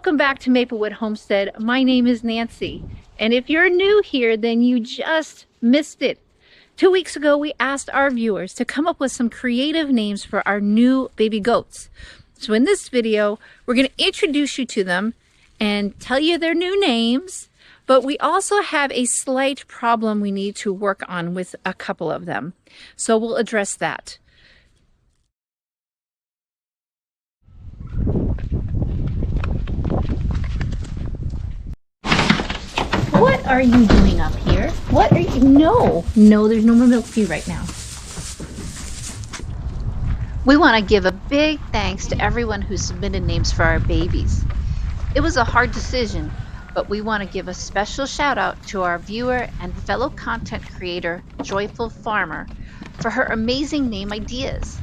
Welcome back to Maplewood Homestead. My name is Nancy, and if you're new here, then you just missed it. 2 weeks ago, we asked our viewers to come up with some creative names for our new baby goats. So in this video, we're going to introduce you to them and tell you their new names, but we also have a slight problem we need to work on with a couple of them. So we'll address that. What are you doing up here? What are you? No, there's no more milk for you right now. We want to give a big thanks to everyone who submitted names for our babies. It was a hard decision, but we want to give a special shout out to our viewer and fellow content creator, Joyful Farmer, for her amazing name ideas.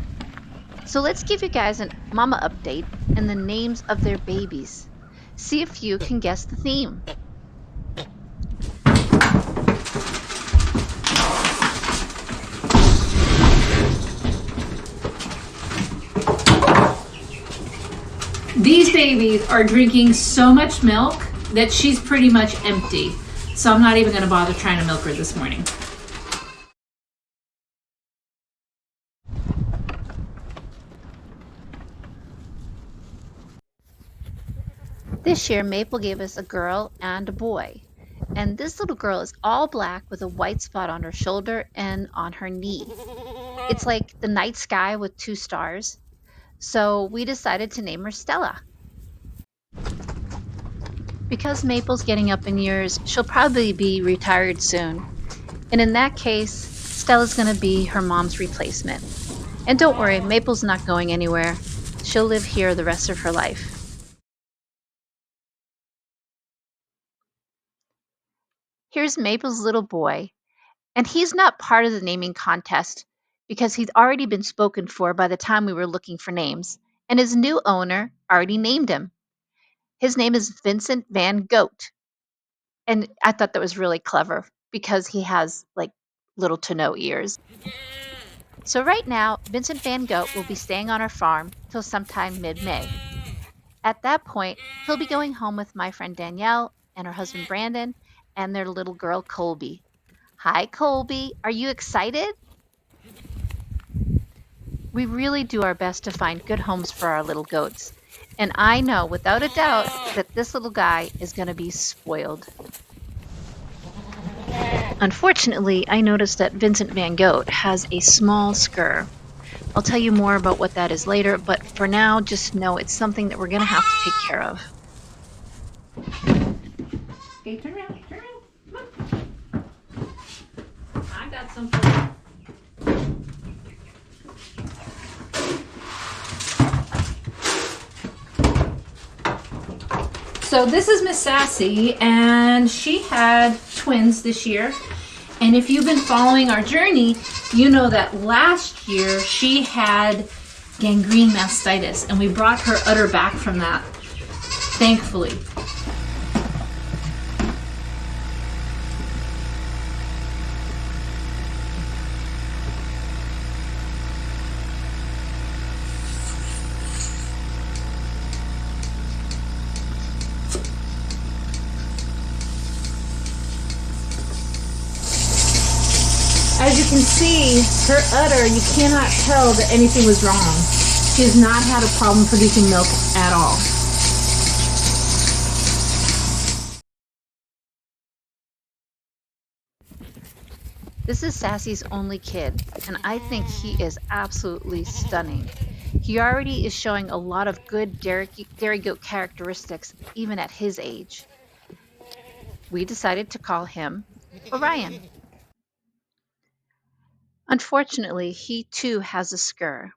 So let's give you guys a mama update and the names of their babies. See if you can guess the theme. These babies are drinking so much milk that she's pretty much empty. So I'm not even going to bother trying to milk her this morning. This year, Maple gave us a girl and a boy. And this little girl is all black with a white spot on her shoulder and on her knee. It's like the night sky with 2 stars. So we decided to name her Stella. Because Maple's getting up in years, she'll probably be retired soon. And in that case, Stella's going to be her mom's replacement. And don't worry, Maple's not going anywhere. She'll live here the rest of her life. Here's Maple's little boy. And he's not part of the naming contest because he'd already been spoken for by the time we were looking for names, and his new owner already named him. His name is Vincent Van Goat, and I thought that was really clever because he has like little to no ears. So right now, Vincent Van Goat will be staying on our farm till sometime mid-May. At that point, he'll be going home with my friend Danielle and her husband Brandon and their little girl Colby. Hi Colby, are you excited? We really do our best to find good homes for our little goats. And I know without a doubt that this little guy is going to be spoiled. Unfortunately, I noticed that Vincent Van Goat has a small scur. I'll tell you more about what that is later, but for now, just know it's something that we're going to have to take care of. Okay, turn around. Come on. I got some for you. So this is Miss Sassy, and she had twins this year. And if you've been following our journey, you know that last year she had gangrene mastitis, and we brought her udder back from that, thankfully. As you can see, her udder, you cannot tell that anything was wrong. She has not had a problem producing milk at all. This is Sassy's only kid, and I think he is absolutely stunning. He already is showing a lot of good dairy goat characteristics, even at his age. We decided to call him Orion. Unfortunately, he too has a scur.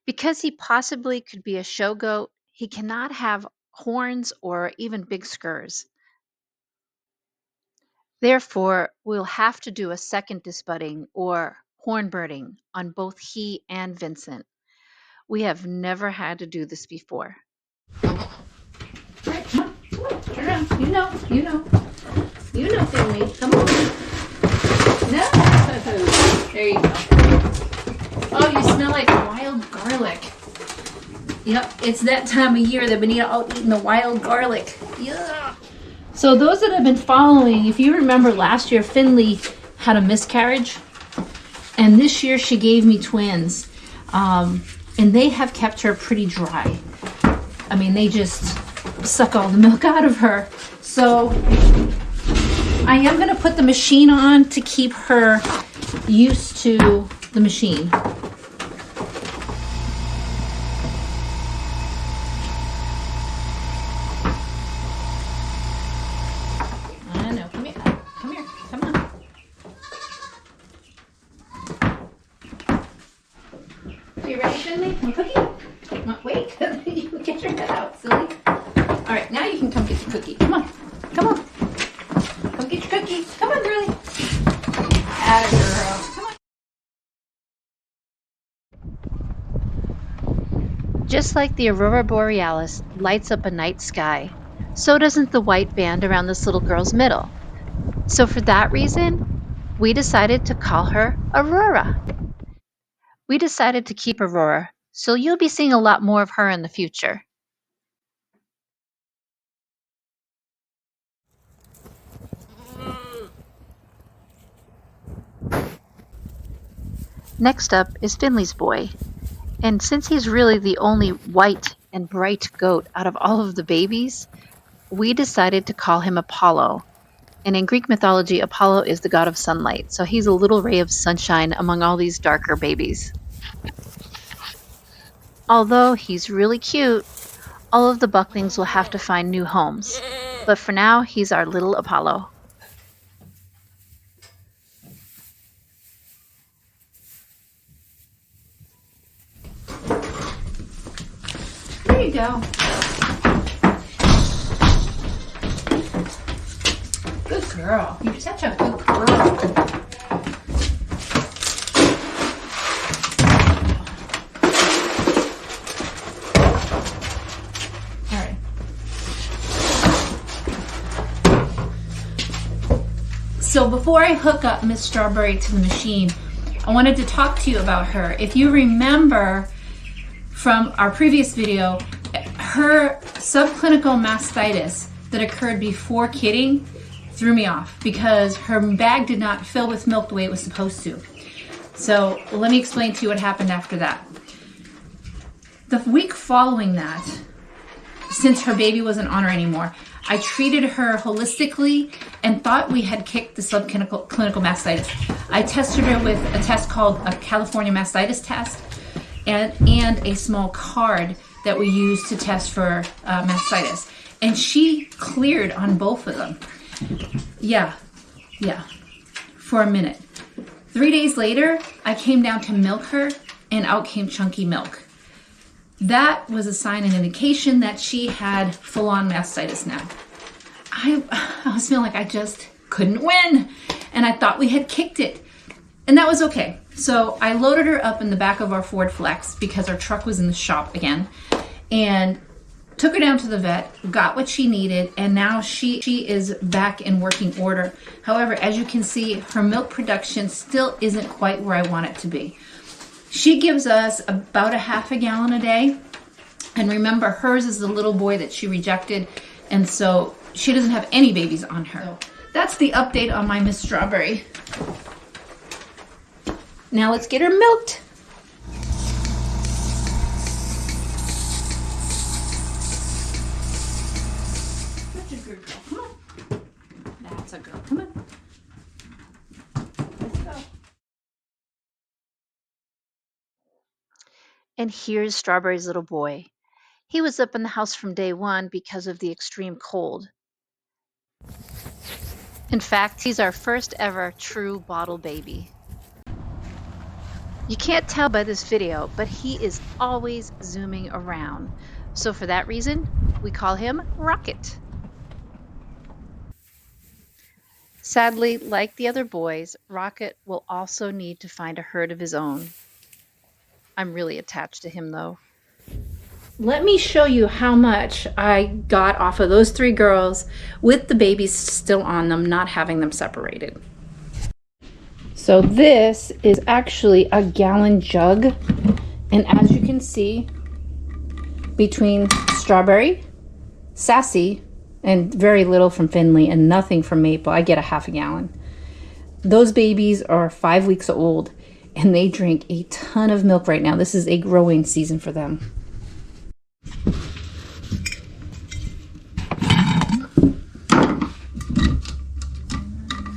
Because he possibly could be a show goat, he cannot have horns or even big scurs. Therefore, we'll have to do a second disbudding or hornbirding on both he and Vincent. We have never had to do this before. All right, come on, turn around. You know, family. Come on. No. There you go. Oh, you smell like wild garlic. Yep, it's that time of year they've been out eating the wild garlic. Yeah. So those that have been following, if you remember last year, Finley had a miscarriage. And this year she gave me twins. And they have kept her pretty dry. I mean, they just suck all the milk out of her. So I am going to put the machine on to keep her used to the machine. I know. Come here. Come here. Come on. Are you ready, Finley? Want a cookie? Wait. You get your head out, silly. All right, now you can come get your cookie. Come on. Come on. Come get your cookie. Come on, girlie. Atta girl. Come on. Just like the aurora borealis lights up a night sky, so doesn't the white band around this little girl's middle. So for that reason, we decided to call her Aurora. We decided to keep Aurora, so you'll be seeing a lot more of her in the future. Next up is Finley's boy. And since he's really the only white and bright goat out of all of the babies, we decided to call him Apollo. And in Greek mythology, Apollo is the god of sunlight, so he's a little ray of sunshine among all these darker babies. Although he's really cute, all of the bucklings will have to find new homes. But for now, he's our little Apollo. There you go. Good girl. You're such a good girl. All right. So before I hook up Miss Strawberry to the machine, I wanted to talk to you about her. If you remember from our previous video, her subclinical mastitis that occurred before kidding threw me off because her bag did not fill with milk the way it was supposed to. So let me explain to you what happened after that. The week following that, since her baby wasn't on her anymore, I treated her holistically and thought we had kicked the subclinical mastitis. I tested her with a test called a California mastitis test and a small card that we use to test for mastitis. And she cleared on both of them. Yeah, for a minute. 3 days later, I came down to milk her and out came chunky milk. That was a sign and indication that she had full-on mastitis now. I was feeling like I just couldn't win and I thought we had kicked it. And that was okay. So I loaded her up in the back of our Ford Flex because our truck was in the shop again and took her down to the vet, got what she needed, and now she is back in working order. However, as you can see, her milk production still isn't quite where I want it to be. She gives us about a half a gallon a day. And remember, hers is the little boy that she rejected, and so she doesn't have any babies on her. So that's the update on my Miss Strawberry. Now let's get her milked. Such a good girl. Come on. That's a girl. Come on. Let's go. And here's Strawberry's little boy. He was up in the house from day one because of the extreme cold. In fact, he's our first ever true bottle baby. You can't tell by this video, but he is always zooming around. So for that reason, we call him Rocket. Sadly, like the other boys, Rocket will also need to find a herd of his own. I'm really attached to him though. Let me show you how much I got off of those 3 girls with the babies still on them, not having them separated. So this is actually a gallon jug, and as you can see, between Strawberry, Sassy, and very little from Finley and nothing from Maple. I get a half a gallon. Those babies are 5 weeks old and they drink a ton of milk right now. This is a growing season for them.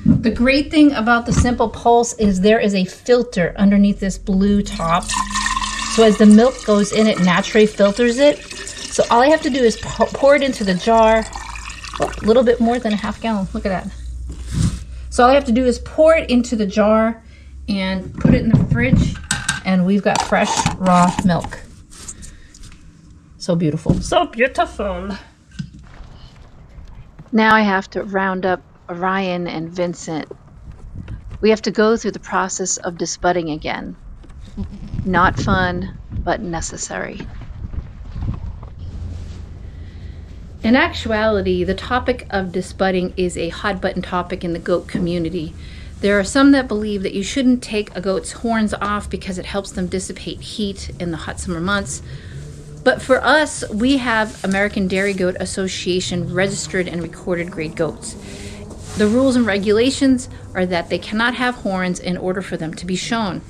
The great thing about the Simple Pulse is there is a filter underneath this blue top. So as the milk goes in, it naturally filters it. So all I have to do is pour it into the jar. Oh, a little bit more than a half gallon. Look at that. So all I have to do is pour it into the jar and put it in the fridge, and we've got fresh, raw milk. So beautiful. So beautiful. Now I have to round up Orion and Vincent. We have to go through the process of disbudding again. Not fun, but necessary. In actuality, the topic of disbudding is a hot button topic in the goat community. There are some that believe that you shouldn't take a goat's horns off because it helps them dissipate heat in the hot summer months. But for us, we have American Dairy Goat Association registered and recorded grade goats. The rules and regulations are that they cannot have horns in order for them to be shown.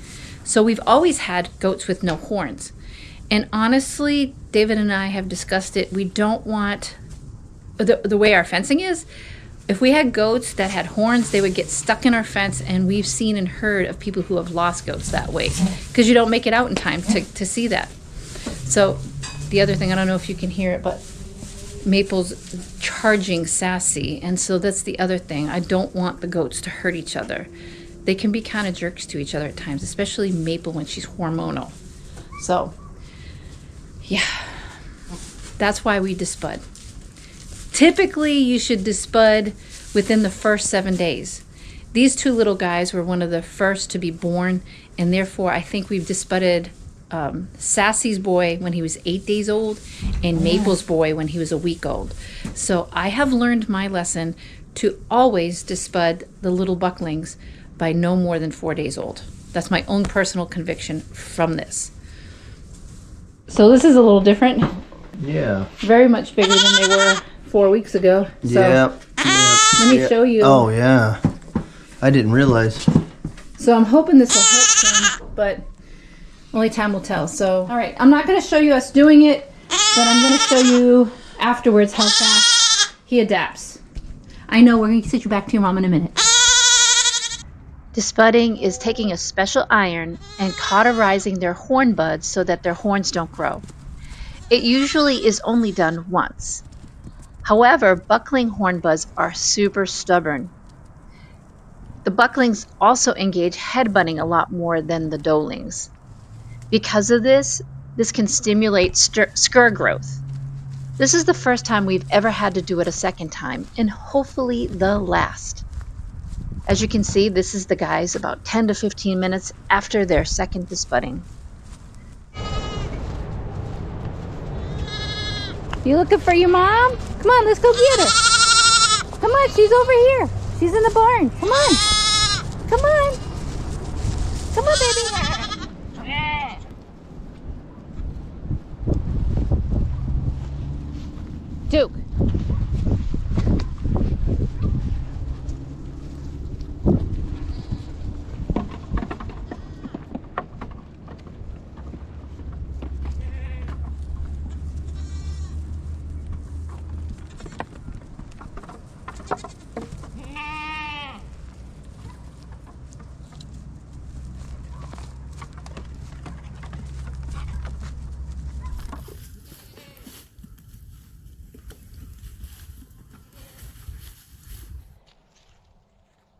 So we've always had goats with no horns. And honestly, David and I have discussed it. We don't want, the way our fencing is, if we had goats that had horns, they would get stuck in our fence, and we've seen and heard of people who have lost goats that way because you don't make it out in time to see that. So the other thing, I don't know if you can hear it, but Maple's charging Sassy, and so that's the other thing. I don't want the goats to hurt each other. They can be kind of jerks to each other at times, especially Maple when she's hormonal. So yeah, that's why we disbud. Typically, you should disbud within the first 7 days. These two little guys were one of the first to be born, and therefore I think we've disbudded Sassy's boy when he was 8 days old and Maple's boy when he was a week old. So I have learned my lesson to always disbud the little bucklings by no more than 4 days old. That's my own personal conviction from this. So this is a little different. Yeah. Very much bigger than they were 4 weeks ago. So Yep. let me show you. Oh, yeah. I didn't realize. So I'm hoping this will help him, but only time will tell. So, all right, I'm not going to show you us doing it, but I'm going to show you afterwards how fast he adapts. I know, we're going to sit you back to your mom in a minute. Disbudding is taking a special iron and cauterizing their horn buds so that their horns don't grow. It usually is only done once. However, buckling horn buds are super stubborn. The bucklings also engage headbutting a lot more than the doelings. Because of this can stimulate scur growth. This is the first time we've ever had to do it a second time, and hopefully the last. As you can see, this is the guys about 10 to 15 minutes after their second disbudding. You looking for your mom? Come on, let's go get her. Come on, she's over here. She's in the barn. Come on. Come on. Come on, baby. Duke.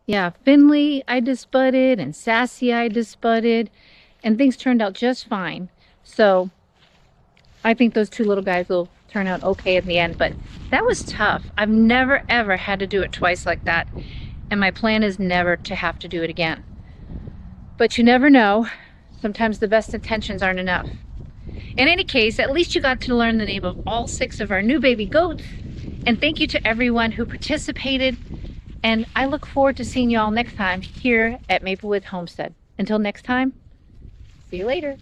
Yeah, Finley I disbudded and Sassy I disbudded, and things turned out just fine. So I think those two little guys will turn out okay in the end, but that was tough. I've never ever had to do it twice like that, and my plan is never to have to do it again. But you never know. Sometimes the best intentions aren't enough. In any case, at least you got to learn the name of all 6 of our new baby goats, and thank you to everyone who participated. And I look forward to seeing you all next time here at Maplewood Homestead. Until next time, see you later.